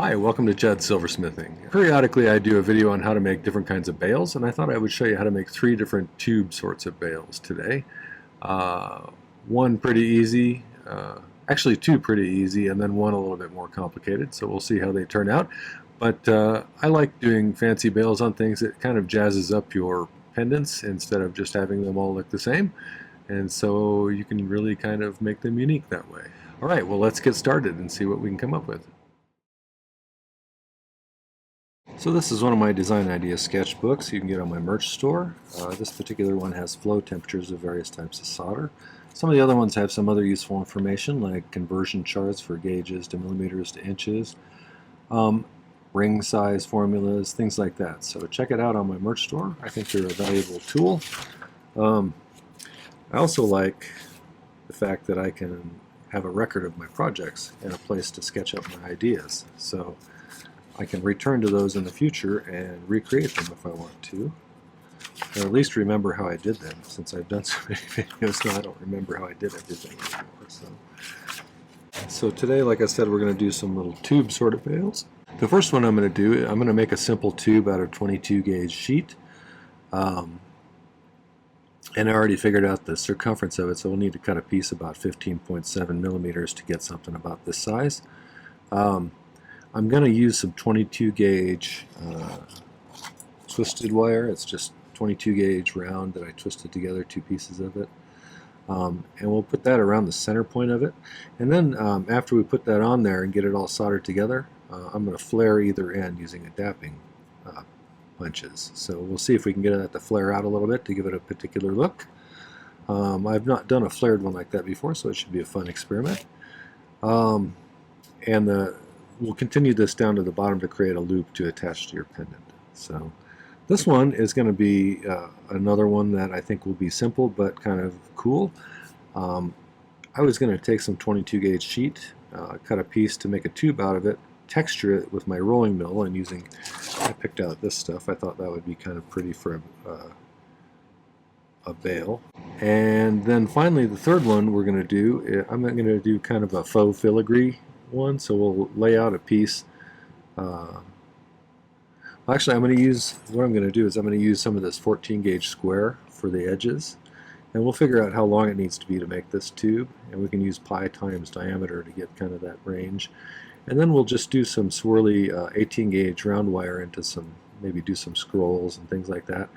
Hi, welcome to Chad's Silversmithing. Periodically I do a video on how to make different kinds of bales, and I thought I would show you how to make 3 different tube sorts of bales today. One pretty easy, actually 2 pretty easy, and then one a little bit more complicated, so we'll see how they turn out. But I like doing fancy bales on things that kind of jazzes up your pendants instead of just having them all look the same, and so you can really kind of make them unique that way. Alright, well let's get started and see what we can come up with. So this is one of my design idea sketchbooks you can get on my merch store. This particular one has flow temperatures of various types of solder. Some of the other ones have some other useful information like conversion charts for gauges to millimeters to inches, ring size formulas, things like that. So check it out on my merch store. I think they're a valuable tool. I also like the fact that I can have a record of my projects and a place to sketch up my ideas. So I can return to those in the future and recreate them if I want to, or at least remember how I did them. Since I've done so many videos now, I don't remember how I did everything anymore. So today, like I said, we're going to do some little tube sort of bales. The first one I'm going to do, I'm going to make a simple tube out of 22 gauge sheet. And I already figured out the circumference of it, so we'll need to cut a piece about 15.7 millimeters to get something about this size. I'm going to use some 22 gauge twisted wire. It's just 22 gauge round that I twisted together, 2 pieces of it. And we'll put that around the center point of it. And then after we put that on there and get it all soldered together, I'm going to flare either end using adapting punches. So we'll see if we can get it to flare out a little bit to give it a particular look. I've not done a flared one like that before, so it should be a fun experiment. We'll continue this down to the bottom to create a loop to attach to your pendant. So this one is going to be another one that I think will be simple but kind of cool. I was going to take some 22 gauge sheet, cut a piece to make a tube out of it, texture it with my rolling mill, and I picked out this stuff. I thought that would be kind of pretty for a bale. And then finally the third one we're going to do, I'm going to do kind of a faux filigree one, so we'll lay out a piece. Actually, I'm going to use some of this 14 gauge square for the edges, and we'll figure out how long it needs to be to make this tube, and we can use pi times diameter to get kind of that range. And then we'll just do some swirly 18 gauge round wire into maybe do some scrolls and things like that,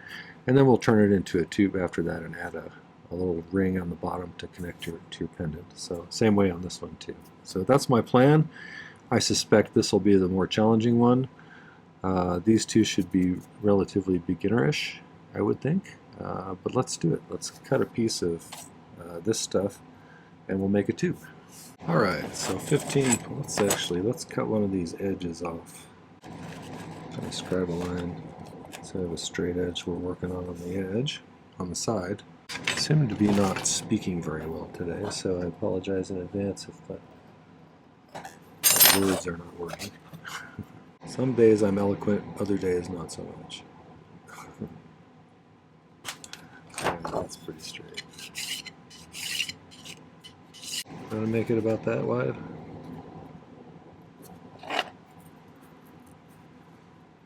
and then we'll turn it into a tube after that and add a little ring on the bottom to connect to your pendant. So same way on this one too. So that's my plan. I suspect this will be the more challenging one. These two should be relatively beginnerish, I would think. But let's do it. Let's cut a piece of this stuff and we'll make a tube. Alright, so let's cut one of these edges off. Kind of scribe a line instead of a straight edge we're working on the edge, on the side. I seem to be not speaking very well today, so I apologize in advance if the words are not working. Some days I'm eloquent, other days not so much. And that's pretty straight. Want to make it about that wide?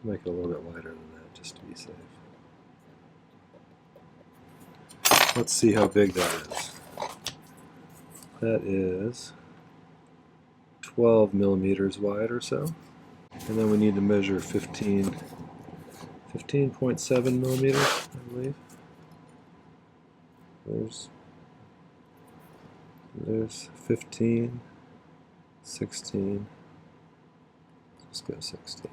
Make it a little bit wider than that, just to be safe. Let's see how big that is. That is 12 millimeters wide or so. And then we need to measure 15.7 millimeters, I believe. There's 15, 16, let's go 16.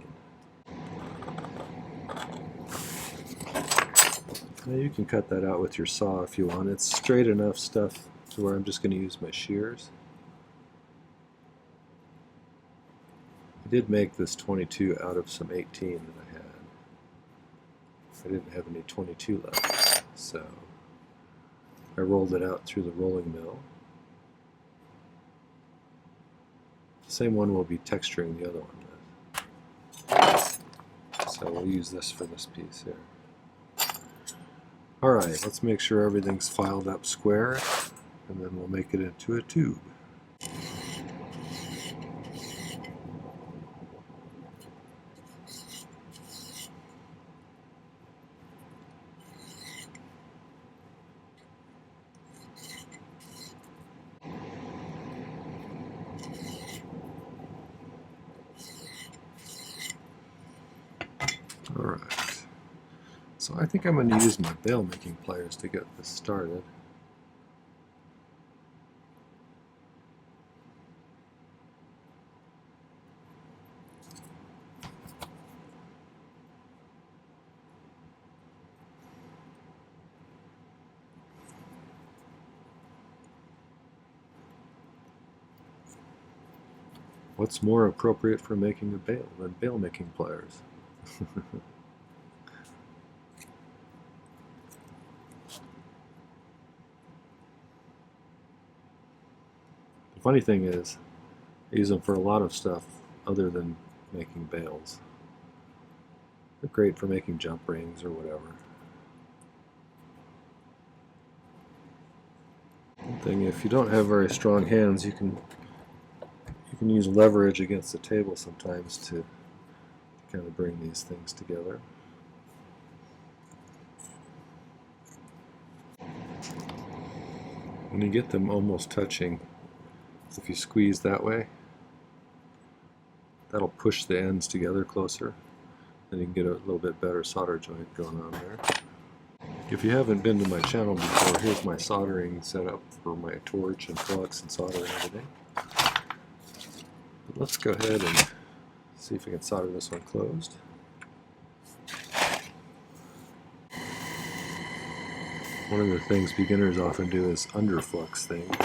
Now you can cut that out with your saw if you want. It's straight enough stuff to where I'm just going to use my shears. I did make this 22 out of some 18 that I had. I didn't have any 22 left, so I rolled it out through the rolling mill. The same one will be texturing the other one with. So we'll use this for this piece here. Alright, let's make sure everything's filed up square, and then we'll make it into a tube. Alright, so I think I'm going to use my bail making pliers to get this started. What's more appropriate for making a bail than bail making pliers? The funny thing is, I use them for a lot of stuff other than making bails. They're great for making jump rings or whatever. One thing, if you don't have very strong hands, you can use leverage against the table sometimes to kind of bring these things together. When you get them almost touching, if you squeeze that way, that'll push the ends together closer, and you can get a little bit better solder joint going on there. If you haven't been to my channel before, here's my soldering setup for my torch and flux and solder and everything. But let's go ahead and see if we can solder this one closed. One of the things beginners often do is underflux things.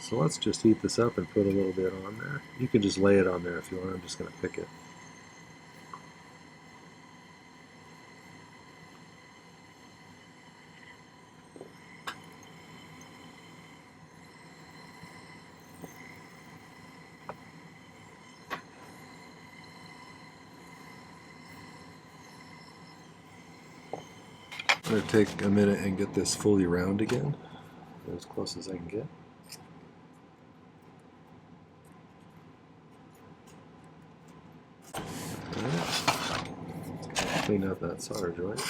So let's just heat this up and put a little bit on there. You can just lay it on there if you want. I'm just going to pick it. I'm going to take a minute and get this fully round again, as close as I can get. Let's clean up that solder joint.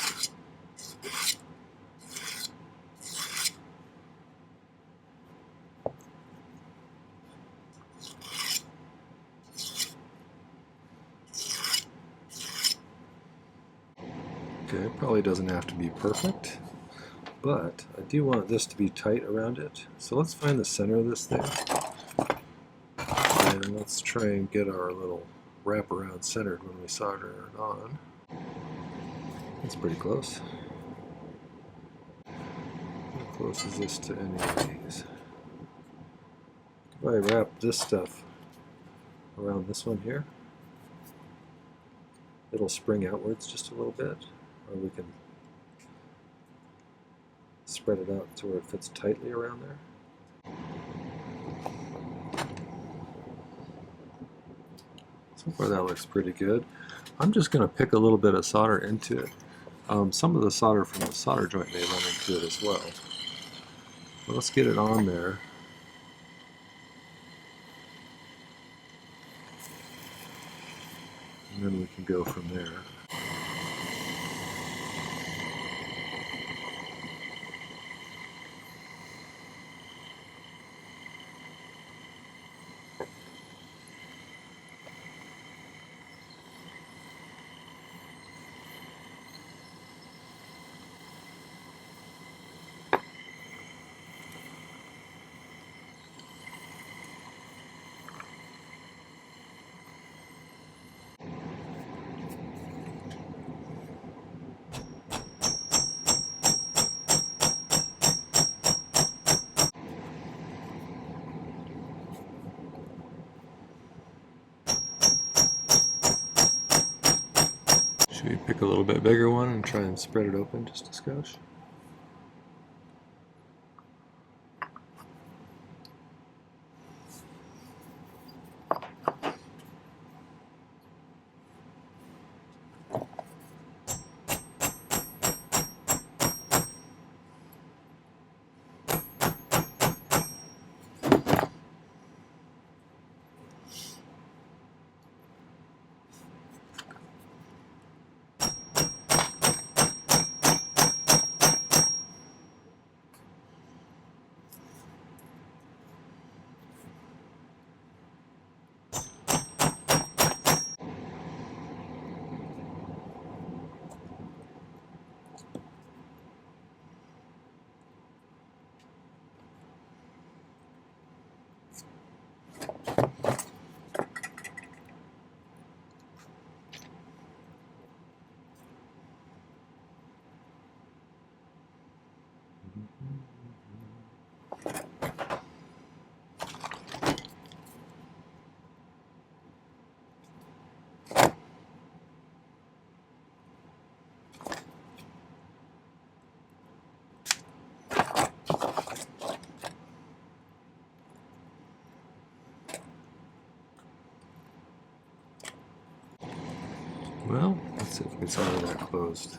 Okay, it probably doesn't have to be perfect, but I do want this to be tight around it. So let's find the center of this thing, and let's try and get our little wraparound centered when we solder it on. That's pretty close. How close is this to any of these? If I wrap this stuff around this one here, it'll spring outwards just a little bit, or we can spread it out to where it fits tightly around there. So far that looks pretty good. I'm just going to pick a little bit of solder into it. Some of the solder from the solder joint may run into it as well. But let's get it on there. And then we can go from there. Should we pick a little bit bigger one and try and spread it open just a skosh? Well, let's see if we can solder that closed.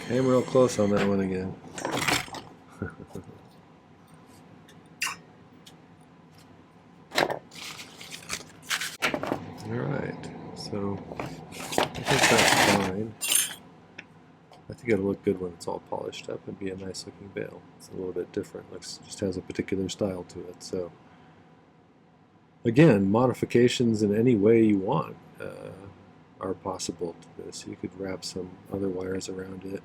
Came real close on that one again. Alright, so I think that's fine. I think it'll look good when it's all polished up and be a nice looking veil. It's a little bit different, looks, just has a particular style to it. So again, modifications in any way you want are possible to this. You could wrap some other wires around it.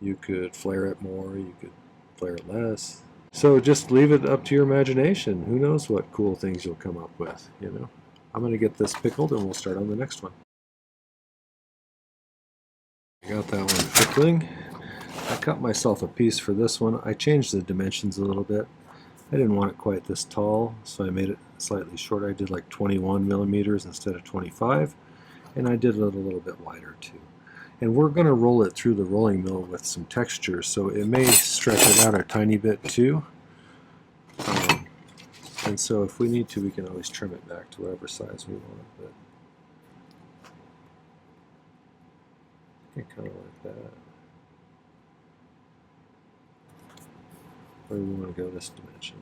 You could flare it more, you could flare it less. So just leave it up to your imagination. Who knows what cool things you'll come up with, you know. I'm going to get this pickled and we'll start on the next one. I got that one pickling. I cut myself a piece for this one. I changed the dimensions a little bit. I didn't want it quite this tall, so I made it slightly shorter. I did like 21 millimeters instead of 25, and I did it a little bit wider too. And we're going to roll it through the rolling mill with some texture, so it may stretch it out a tiny bit too. And so if we need to, we can always trim it back to whatever size we want. But I think kind of like that. Or we want to go this dimension.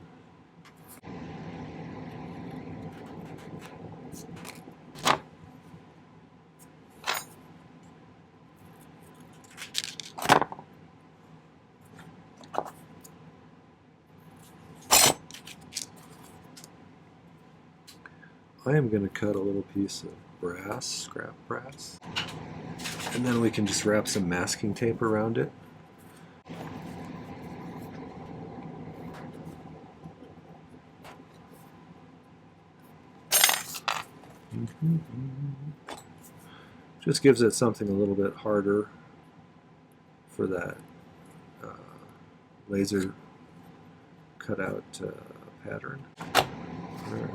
I am going to cut a little piece of brass, scrap brass, and then we can just wrap some masking tape around it. Just gives it something a little bit harder for that laser cutout pattern. Right.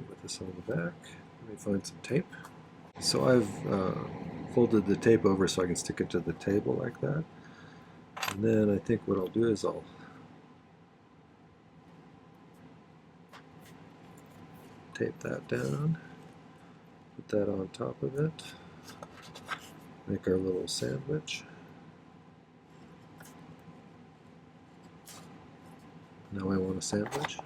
Put this on the back. Let me find some tape. So I've folded the tape over so I can stick it to the table like that. And then I think what I'll do is I'll tape that down, put that on top of it, make our little sandwich. Now I want a sandwich.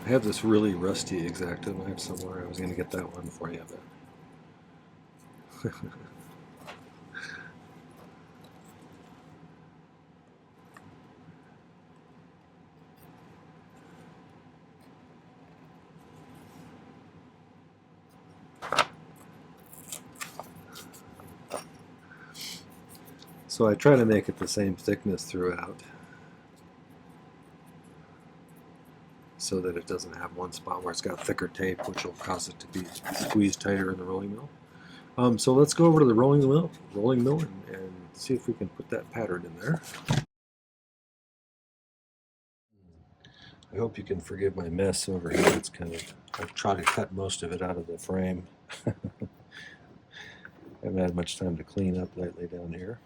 I have this really rusty X-Acto knife somewhere. I was going to get that one for you, but so I try to make it the same thickness throughout so that it doesn't have one spot where it's got thicker tape, which will cause it to be squeezed tighter in the rolling mill. So let's go over to the rolling mill and see if we can put that pattern in there. I hope you can forgive my mess over here. It's kind of, I've tried to cut most of it out of the frame. I haven't had much time to clean up lately down here.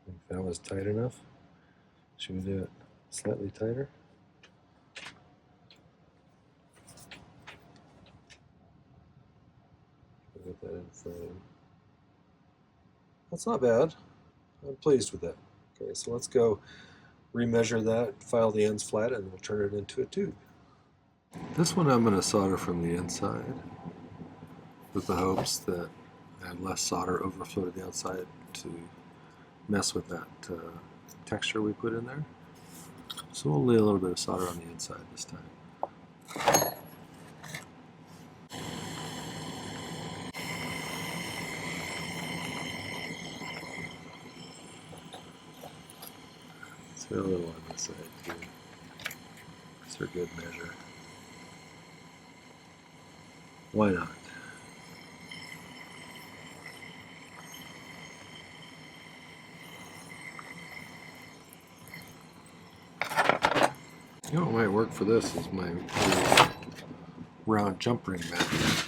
Think that was tight enough. Should we do it slightly tighter? We'll get that in frame. That's not bad. I'm pleased with that. Okay, so let's go remeasure that, file the ends flat, and we'll turn it into a tube. This one I'm going to solder from the inside with the hopes that I have less solder overflow to the outside to mess with that texture we put in there. So we'll lay a little bit of solder on the inside this time. Let's lay a little on this side too. It's for good measure. Why not? You know what might work for this is my round jump ring method.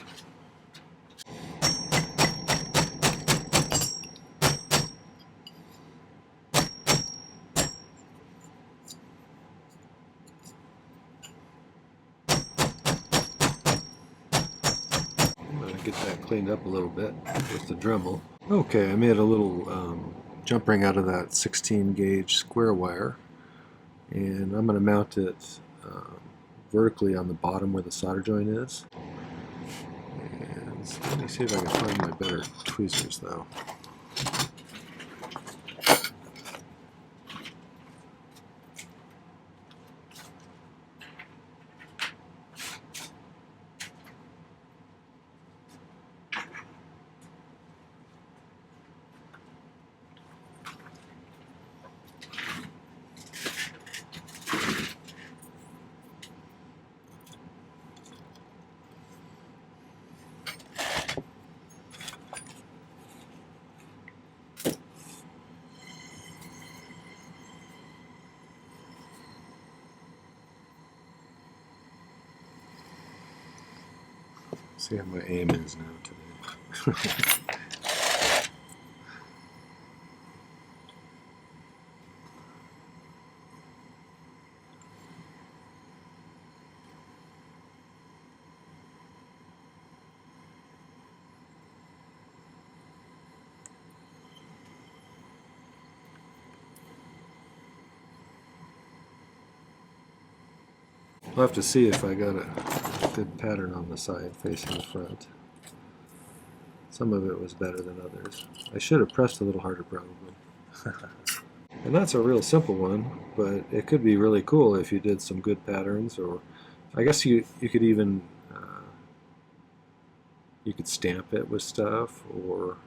I'm going to get that cleaned up a little bit with the Dremel. Okay, I made a little jump ring out of that 16 gauge square wire, and I'm going to mount it vertically on the bottom where the solder joint is. And so let me see if I can find my better tweezers though. See how my aim is now today. We'll have to see if I got a good pattern on the side facing the front. Some of it was better than others. I should have pressed a little harder probably. And that's a real simple one, but it could be really cool if you did some good patterns, or I guess you could even you could stamp it with stuff, or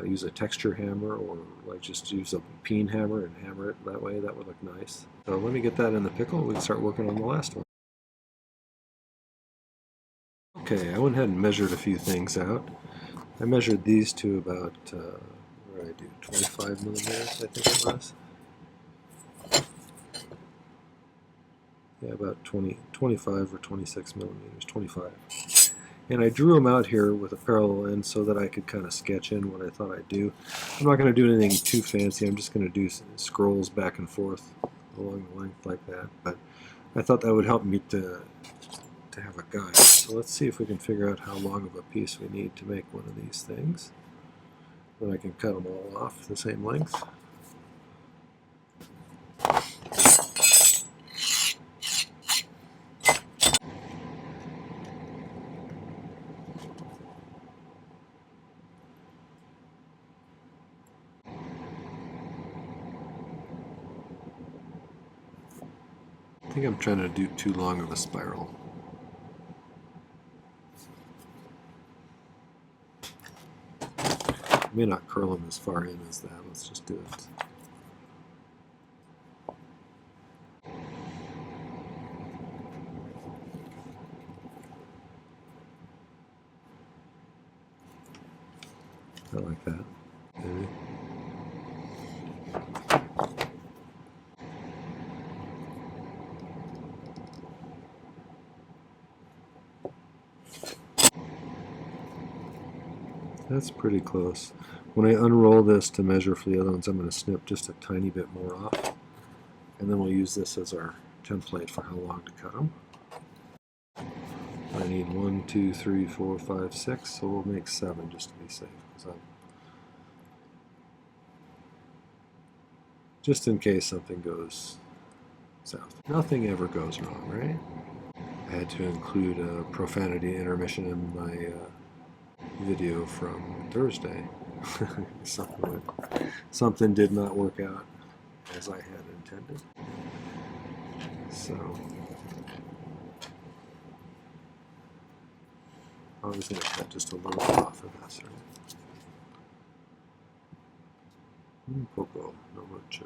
use a texture hammer, or like just use a peen hammer and hammer it that way. That would look nice. So let me get that in the pickle. We can start working on the last one. Okay, I went ahead and measured a few things out. I measured these to about, what did I do, 25 millimeters, I think it was. Yeah, about 25 or 26 millimeters, 25. And I drew them out here with a parallel end so that I could kind of sketch in what I thought I'd do. I'm not going to do anything too fancy. I'm just going to do scrolls back and forth along the length like that. But I thought that would help me to have a guide. So let's see if we can figure out how long of a piece we need to make one of these things. Then I can cut them all off the same length. I think I'm trying to do too long of a spiral. I may not curl them as far in as that. Let's just do it. I like that. Maybe. That's pretty close. When I unroll this to measure for the other ones, I'm going to snip just a tiny bit more off. And then we'll use this as our template for how long to cut them. I need 1, 2, 3, 4, 5, 6, so we'll make 7 just to be safe. just in case something goes south. Nothing ever goes wrong, right? I had to include a profanity intermission in my video from Thursday. Something did not work out as I had intended. So I was going to cut just a little bit off of this, right? Un poco, no mucho.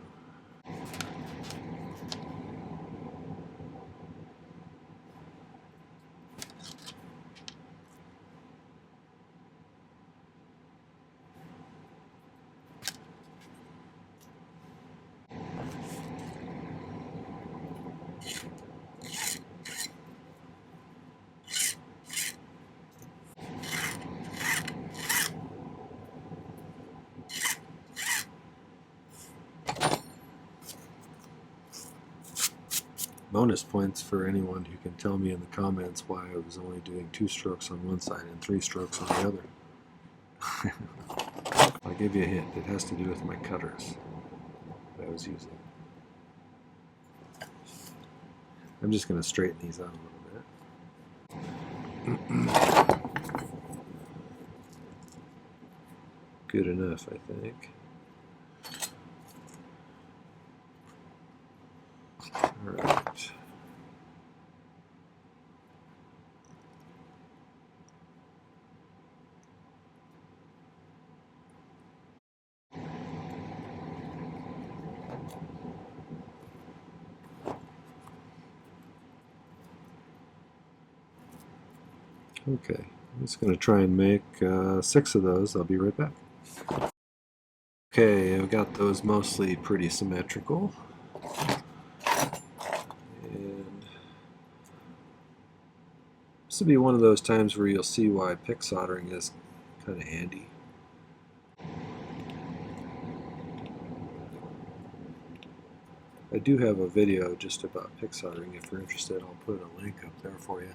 Bonus points for anyone who can tell me in the comments why I was only doing 2 strokes on one side and 3 strokes on the other. I'll give you a hint. It has to do with my cutters that I was using. I'm just going to straighten these out a little bit. Good enough, I think. All right. Okay, I'm just going to try and make 6 of those. I'll be right back. Okay, I've got those mostly pretty symmetrical. And this will be one of those times where you'll see why pick soldering is kind of handy. I do have a video just about pick soldering. If you're interested, I'll put a link up there for you.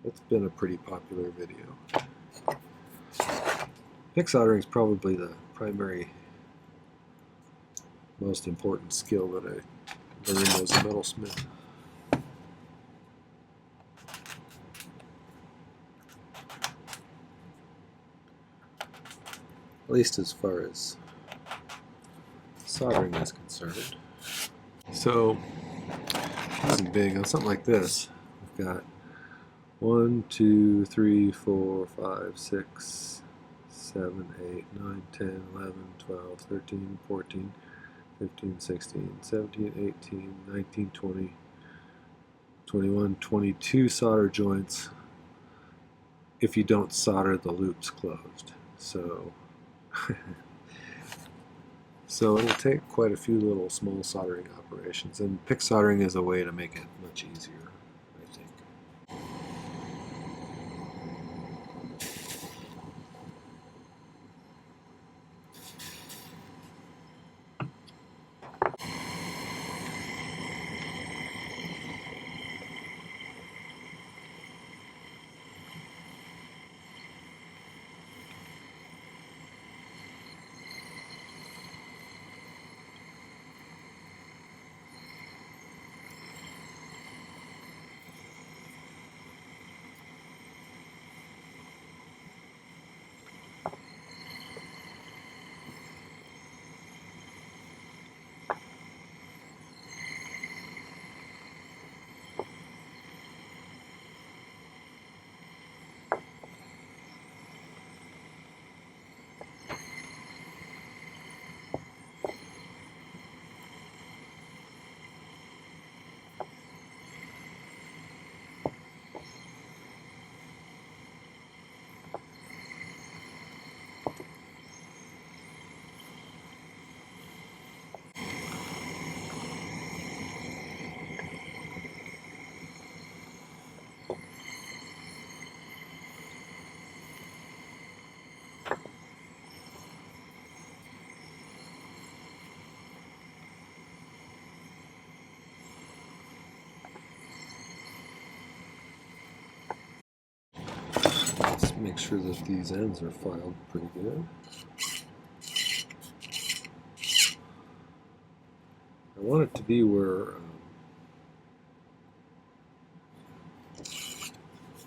It's been a pretty popular video. Pick soldering is probably the primary, most important skill that I learned as a metalsmith. At least as far as soldering is concerned. So, using big on something like this, we've got 1, 2, 3, 4, 5, 6, 7, 8, 9, 10, 11, 12, 13, 14, 15, 16, 17, 18, 19, 20, 21, 22 solder joints if you don't solder the loops closed. So, so it'll take quite a few little small soldering operations, and pick soldering is a way to make it much easier, I think. Let's make sure that these ends are filed pretty good. want it to be where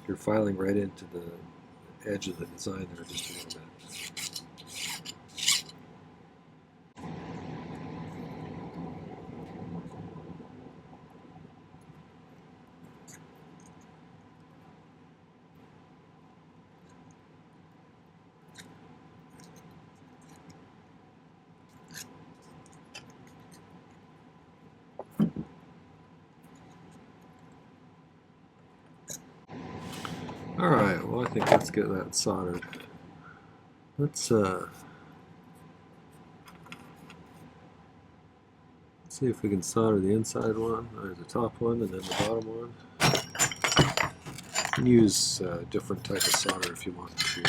you're filing right into the edge of the design there just a little bit. Alright, well I think let's get that soldered. Let's see if we can solder the inside one, or the top one, and then the bottom one. You can use a different type of solder if you want to.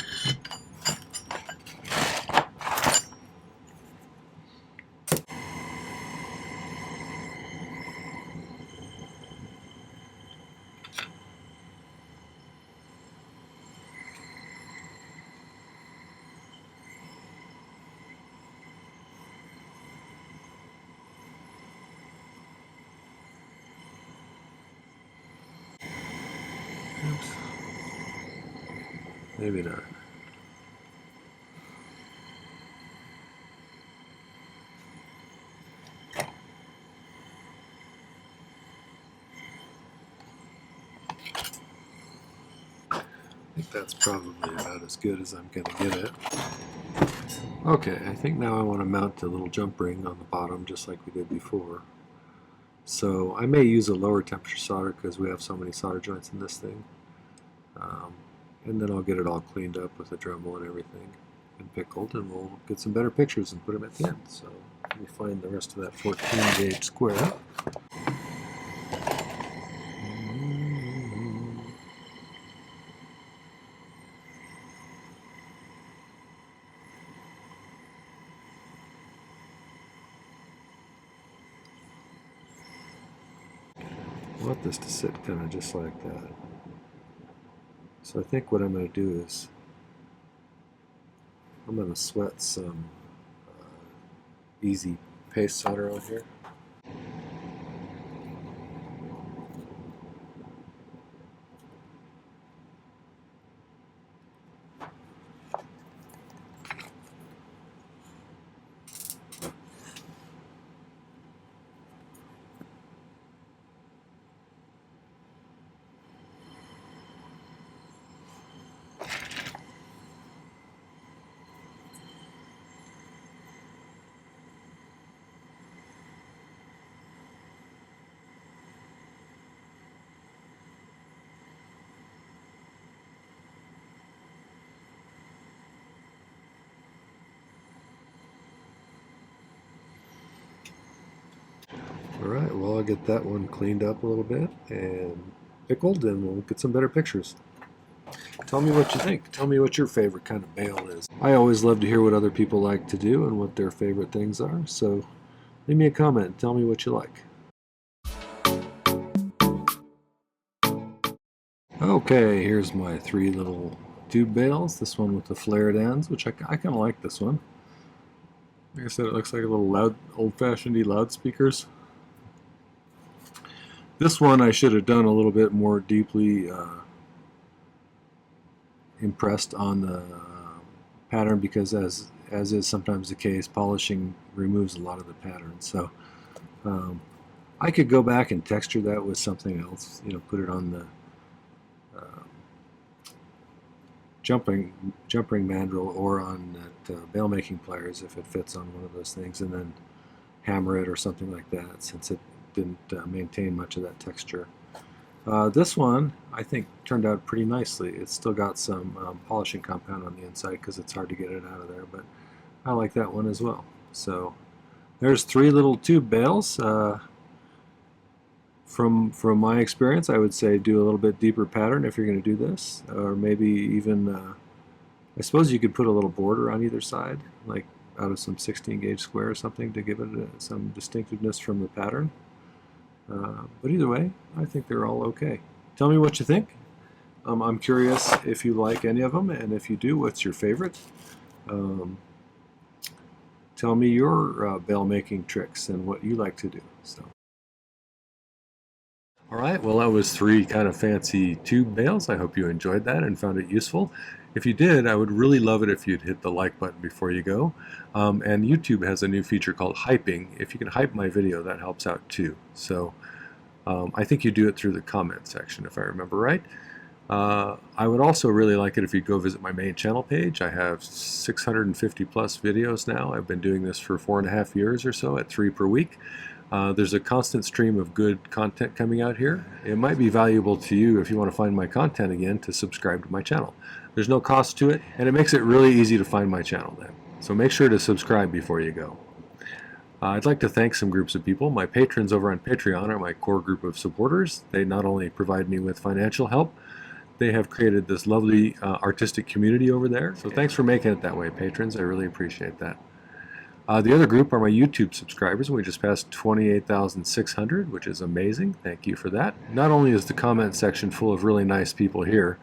Oops. Maybe not. I think that's probably about as good as I'm going to get it. Okay, I think now I want to mount a little jump ring on the bottom just like we did before. So I may use a lower temperature solder because we have so many solder joints in this thing. And then I'll get it all cleaned up with a Dremel and everything and pickled, and we'll get some better pictures and put them at the end. So let me find the rest of that 14 gauge square. I want this to sit kind of just like that. So I think what I'm going to do is I'm going to sweat some easy paste solder on here. Alright, well I'll get that one cleaned up a little bit and pickled, and we'll get some better pictures. Tell me what you think. Tell me what your favorite kind of bail is. I always love to hear what other people like to do and what their favorite things are, so leave me a comment and tell me what you like. Okay, here's my 3 little tube bails. This one with the flared ends, which I kind of like this one. Like I said, it looks like a little old-fashioned loudspeakers. This one I should have done a little bit more deeply impressed on the pattern, because as is sometimes the case, polishing removes a lot of the pattern. So I could go back and texture that with something else, you know, put it on the jump ring mandrel or on that bail making pliers if it fits on one of those things, and then hammer it or something like that, since it didn't maintain much of that texture. This one I think turned out pretty nicely. It's still got some polishing compound on the inside because it's hard to get it out of there, but I like that one as well. So there's 3 little tube bails. From my experience, I would say do a little bit deeper pattern if you're going to do this, or maybe even I suppose you could put a little border on either side, like out of some 16 gauge square or something, to give it some distinctiveness from the pattern. But either way, I think they're all okay. Tell me what you think. I'm curious if you like any of them, and if you do, what's your favorite? Tell tell me your bell making tricks and what you like to do. So. All right, well, that was 3 kind of fancy tube bales. I hope you enjoyed that and found it useful. If you did, I would really love it if you'd hit the like button before you go. And YouTube has a new feature called hyping. If you can hype my video, that helps out too. So I think you do it through the comment section, if I remember right. I would also really like it if you'd go visit my main channel page. I have 650 plus videos now. I've been doing this for 4.5 years or so at 3 per week. There's a constant stream of good content coming out here. It might be valuable to you if you want to find my content again to subscribe to my channel. There's no cost to it, and it makes it really easy to find my channel then. So make sure to subscribe before you go. I'd like to thank some groups of people. My patrons over on Patreon are my core group of supporters. They not only provide me with financial help, they have created this lovely artistic community over there. So thanks for making it that way, patrons. I really appreciate that. The other group are my YouTube subscribers. We just passed 28,600, which is amazing. Thank you for that. Not only is the comment section full of really nice people here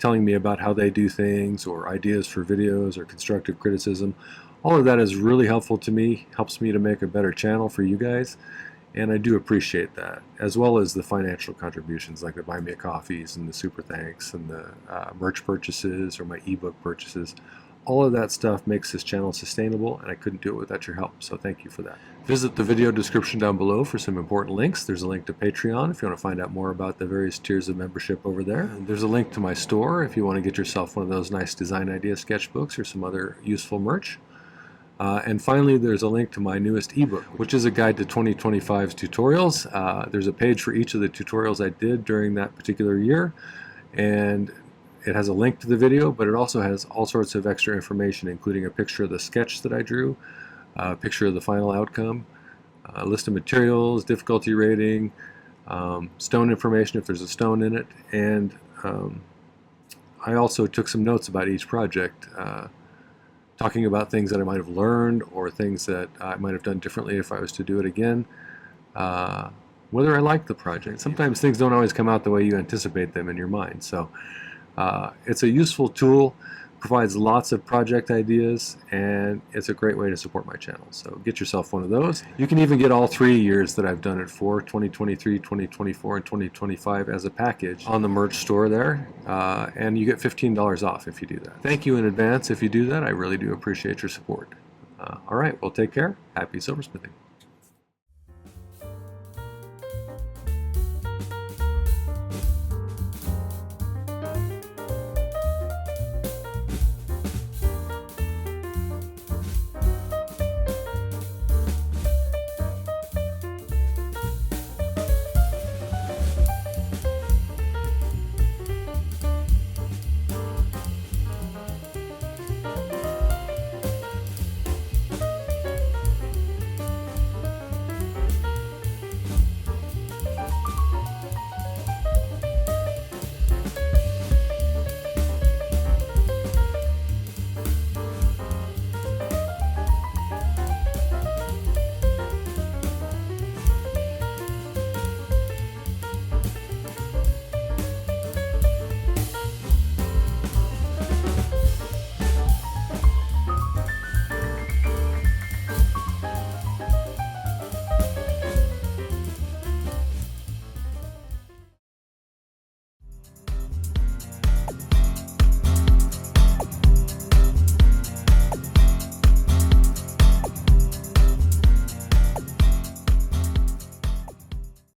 telling me about how they do things or ideas for videos or constructive criticism, all of that is really helpful to me, helps me to make a better channel for you guys, and I do appreciate that, as well as the financial contributions like the Buy Me a Coffees and the Super Thanks and the merch purchases or my ebook purchases. All of that stuff makes this channel sustainable, and I couldn't do it without your help, so thank you for that. Visit the video description down below for some important links. There's a link to Patreon if you want to find out more about the various tiers of membership over there. And there's a link to my store if you want to get yourself one of those nice design idea sketchbooks or some other useful merch. And finally, there's a link to my newest ebook, which is a guide to 2025's tutorials. There's a page for each of the tutorials I did during that particular year, and it has a link to the video, but it also has all sorts of extra information, including a picture of the sketch that I drew, a picture of the final outcome, a list of materials, difficulty rating, stone information if there's a stone in it, and I also took some notes about each project, talking about things that I might have learned or things that I might have done differently if I was to do it again, whether I like the project. Sometimes things don't always come out the way you anticipate them in your mind, so it's a useful tool, provides lots of project ideas, and it's a great way to support my channel. So get yourself one of those. You can even get all 3 years that I've done it for, 2023, 2024, and 2025 as a package on the merch store there, and you get $15 off if you do that. Thank you in advance if you do that. I really do appreciate your support. All right, well, take care. Happy silversmithing.